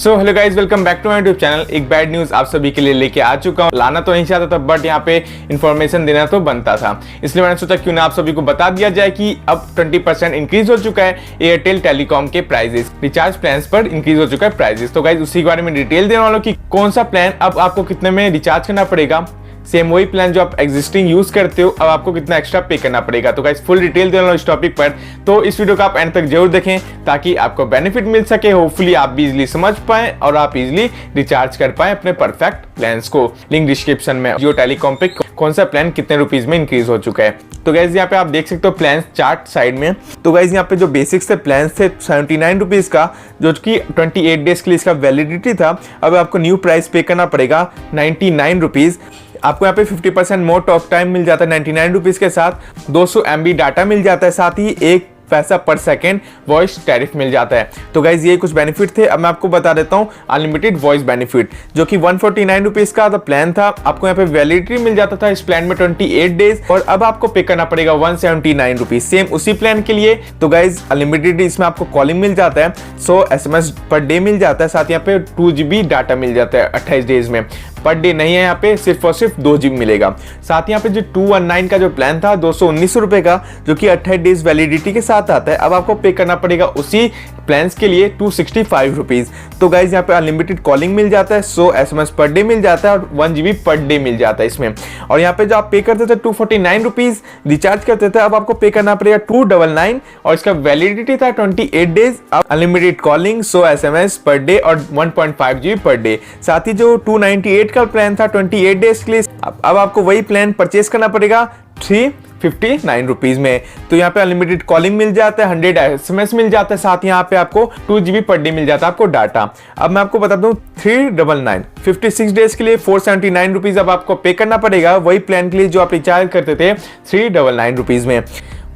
So hello guys, welcome back to my YouTube channel. एक bad news आप सभी के लिए लेके आ चुका हूँ। लाना तो नहीं चाहता था बट यहाँ पे इन्फॉर्मेशन देना तो बनता था, इसलिए मैंने सोचा क्यों ना आप सभी को बता दिया जाए कि अब 20% इंक्रीज हो चुका है एयरटेल टेलीकॉम के प्राइजेस, रिचार्ज प्लान पर इंक्रीज हो चुका है प्राइजेस। तो गाइज उसी के बारे में डिटेल देने वालों की कौन सा प्लान अब आपको कितने में रिचार्ज करना पड़ेगा, सेम वही प्लान जो आप एग्जिस्टिंग यूज करते हो अब आपको कितना एक्स्ट्रा पे करना पड़ेगा। तो गाइस फुल डिटेल देना इस टॉपिक पर, तो इस वीडियो को आप एंड तक जरूर देखें ताकि आपको बेनिफिट मिल सके। होपफुली आप भी इजीली समझ पाए और आप इजीली रिचार्ज कर पाए अपने परफेक्ट प्लान्स को। लिंक डिस्क्रिप्शन में। जियो टेलीकॉम पे कौन सा प्लान कितने रुपीज में इंक्रीज हो चुका है। तो गाइज यहाँ पे आप देख सकते हो प्लान चार्ट साइड में। तो गाइज यहाँ पे जो बेसिक्स थे प्लान थे 79 रुपीज का, जो कि 28 डेज के लिए इसका वैलिडिटी था। अब आपको न्यू प्राइस पे करना पड़ेगा 99 रुपीज। आपको यहाँ पे 50% मोर टॉक टाइम मिल जाता है 99 रुपीज के साथ, 200 MB डाटा मिल जाता है, साथ ही 1 पैसा पर सेकेंड वॉइस टैरिफ मिल जाता है। तो गाइज ये कुछ बेनिफिट थे। अब मैं आपको बता देता हूँ अनलिमिटेड वॉइस बेनिफिट, जो कि 149 रुपीज का प्लान था। आपको यहाँ पे वैलिडिटी मिल जाता था इस प्लान में 28 डेज, और अब आपको पे करना पड़ेगा 179 रुपीज सेम उसी प्लान के लिए। तो गाइज अनलिमिटेड इसमें आपको कॉलिंग मिल जाता है, 100 SMS पर डे मिल जाता है, साथ यहाँ पे 2 GB डाटा मिल जाता है 28 डेज में। पर डे नहीं है, यहाँ पे सिर्फ और सिर्फ 2 GB मिलेगा। साथ यहाँ पे जो 219 का जो प्लान था 219 रुपए का, जो कि 28 डेज वैलिडिटी के साथ आता है, अब आपको पे करना पड़ेगा उसी प्लान्स के लिए 265 रुपीज। तो गाइज यहाँ पे अनलिमिटेड कॉलिंग मिल जाता है, 100 SMS पर डे मिल जाता है और 1 GB पर डे मिल जाता है इसमें। और यहाँ पे जो आप पे करते थे 249 रुपीज रिचार्ज करते थे, अब आपको पे करना पड़ेगा 299, और इसका वैलिडिटी था 28 डेज। अब unlimited calling, 100 SMS per day और 1.5 GB पर डे। साथ ही जो 298 का प्लान था 28 डेज के लिए, अब आपको वही प्लान परचेस करना पड़ेगा 359 रुपीज में। तो यहाँ पे अनलिमिटेड कॉलिंग मिल जाता है, 100 SMS मिल जाता है, साथ यहाँ पे आपको 2 GB पर डे मिल जाता है आपको डाटा। अब मैं आपको बता दूं 399 56 डेज के लिए 479 रुपीज अब आपको पे करना पड़ेगा वही प्लान के लिए जो आप रिचार्ज करते थे 399 रुपीज में।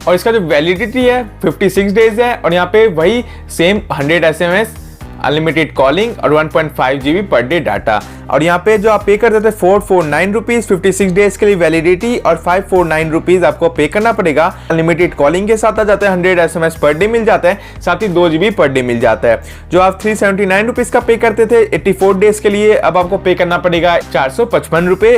और इसका जो वैलिडिटी है 56 डेज है, और यहाँ पे वही सेम 100 SMS अनलिमिटेड कॉलिंग और 1.5 GB पर डे डाटा। और यहाँ पे जो आप पे करते थे 449 रुपीज 56 डेज के लिए वैलिडिटी, और 549 रुपीज आपको पे करना पड़ेगा। अनलिमिटेड कॉलिंग के साथ आ जाता है, 100 SMS पर डे मिल जाता है, साथ ही 2 GB पर डे मिल जाता है। जो आप 379 रुपीज का पे करते थे 84 डेज के लिए, अब आपको पे करना पड़ेगा 455 रुपए।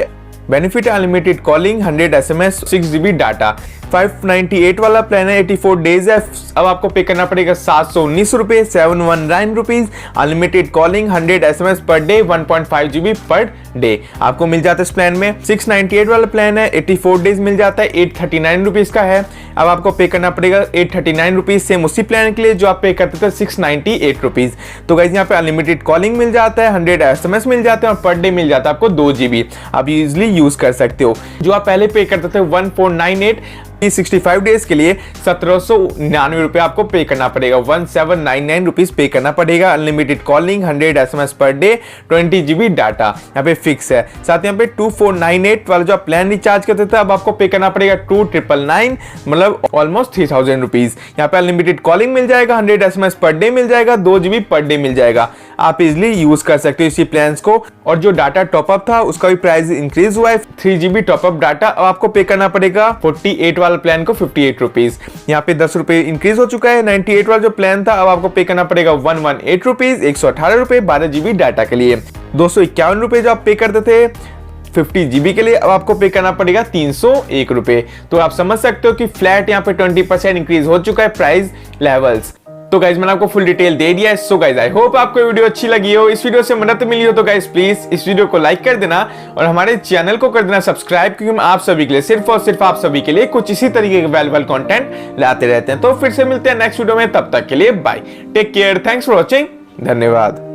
Benefit unlimited calling, 100 SMS 6 GB data. 598 वाला प्लान है, 84 डेज है, अब आपको पे करना पड़ेगा 719 रुपए 719 rupees. Unlimited calling, 100 SMS per day, 1.5 GB per day आपको मिल जाता है इस प्लान में। 698 वाला प्लान है, 84 डेज मिल जाता है, 839 रुपीज का है, अब आपको पे करना पड़ेगा 839 रुपीज सेम उसी प्लान के लिए जो आप पे करते थे 698 रुपीज। तो गाइस यहाँ पे अनलिमिटेड कॉलिंग मिल जाता है, 100 SMS मिल जाते हैं, और पर डे मिल जाता है आपको 2 GB। आप इजिली यूज कर सकते हो। जो आप पहले पे करते थे 1498 65 डेज के लिए 1799 रुपए आपको पे करना पड़ेगा, 1799 रुपीज पे करना पड़ेगा। Unlimited calling, 100 SMS per day, 20 GB data यहाँ पे फिक्स है। साथ यहाँ पे 2498 वाला जो आप प्लान रिचार्ज करते थे अब आपको पे करना पड़ेगा 2999, मतलब ऑलमोस्ट 3000 रुपीज। यहाँ पे अनलिमिटेड कॉलिंग मिल जाएगा, 100 SMS पर डे मिल जाएगा, 2 GB पर डे मिल जाएगा। आप इजिली यूज कर सकते हो इसी प्लान्स को। और जो डाटा टॉपअप था उसका भी प्राइस इंक्रीज हुआ है, 3 GB टॉपअप डाटा अब आपको पे करना पड़ेगा 48 वाला प्लान को 58 रुपीज। यहाँ पे 10 रुपए इंक्रीज हो चुका है। 98 वाला जो प्लान था अब आपको पे करना पड़ेगा 118 रुपीज, 118 रुपए 12 GB डाटा के लिए। 251 रुपए जो आप पे करते थे 50 GB के लिए, अब आपको पे करना पड़ेगा 301 रुपए। तो आप समझ सकते हो कि फ्लैट यहाँ पे 20% इंक्रीज हो चुका है प्राइस लेवल्स। तो गाइज मैंने आपको फुल डिटेल दे दिया है। सो गाइज आई होप आपको वीडियो अच्छी लगी हो, इस वीडियो से मदद मिली हो, तो गाइज प्लीज इस वीडियो को लाइक कर देना और हमारे चैनल को कर देना सब्सक्राइब, क्योंकि हम आप सभी के लिए सिर्फ और सिर्फ आप सभी के लिए कुछ इसी तरीके के वैल्यूएबल कंटेंट लाते रहते हैं। तो फिर से मिलते हैं नेक्स्ट वीडियो में, तब तक के लिए bye, take care, thanks for watching, धन्यवाद।